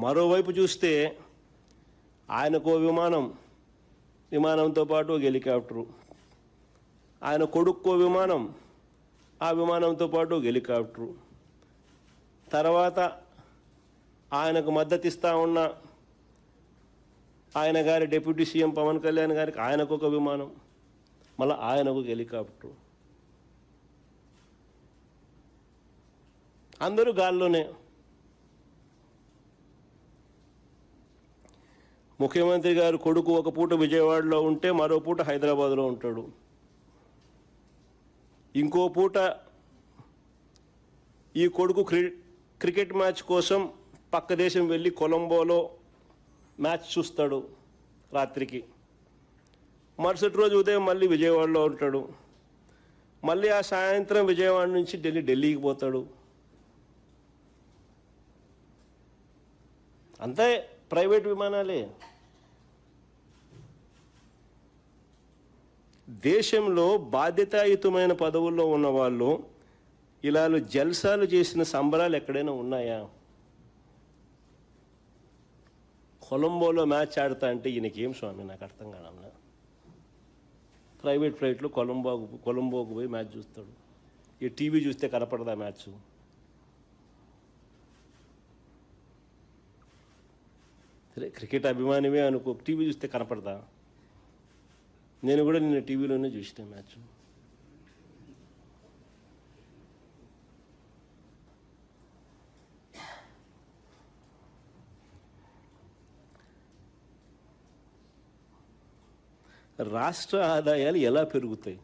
మరోవైపు చూస్తే ఆయనకో విమానంతో పాటు ఒక హెలికాప్టరు, ఆయన కొడుక్కో విమానం, ఆ విమానంతో పాటు ఒక హెలికాప్టరు, తర్వాత ఆయనకు మద్దతు ఇస్తూ ఉన్న ఆయన గారి డిప్యూటీ సీఎం పవన్ కళ్యాణ్ గారికి ఆయనకు ఒక విమానం, మళ్ళీ ఆయనకు ఒక హెలికాప్టరు, అందరూ గాల్లోనే. ముఖ్యమంత్రి గారు కొడుకు ఒక పూట విజయవాడలో ఉంటే మరో పూట హైదరాబాద్లో ఉంటాడు, ఇంకో పూట ఈ కొడుకు క్రికెట్ మ్యాచ్ కోసం పక్క దేశం వెళ్ళి కొలంబోలో మ్యాచ్ చూస్తాడు రాత్రికి, మరుసటి రోజు ఉదయం మళ్ళీ విజయవాడలో ఉంటాడు, మళ్ళీ ఆ సాయంత్రం విజయవాడ నుంచి ఢిల్లీకి పోతాడు. అంతే ప్రైవేట్ విమానాలే. దేశంలో బాధ్యతాయుతమైన పదవుల్లో ఉన్న వాళ్ళు ఇలా జల్సాలు చేసిన సంబరాలు ఎక్కడైనా ఉన్నాయా? కొలంబోలో మ్యాచ్ ఆడతా అంటే ఈయనకేం స్వామి, నాకు అర్థం కాదన్నా. ప్రైవేట్ ఫ్లైట్లో కొలంబోకు పోయి మ్యాచ్ చూస్తాడు. ఈ టీవీ చూస్తే కనపడదా మ్యాచ్? సరే క్రికెట్ అభిమానివే అనుకో, టీవీ చూస్తే కనపడదా? నేను కూడా నిన్న టీవీలోనే చూసిన మ్యాచ్. రాష్ట్ర ఆదాయాలు ఎలా పెరుగుతాయి?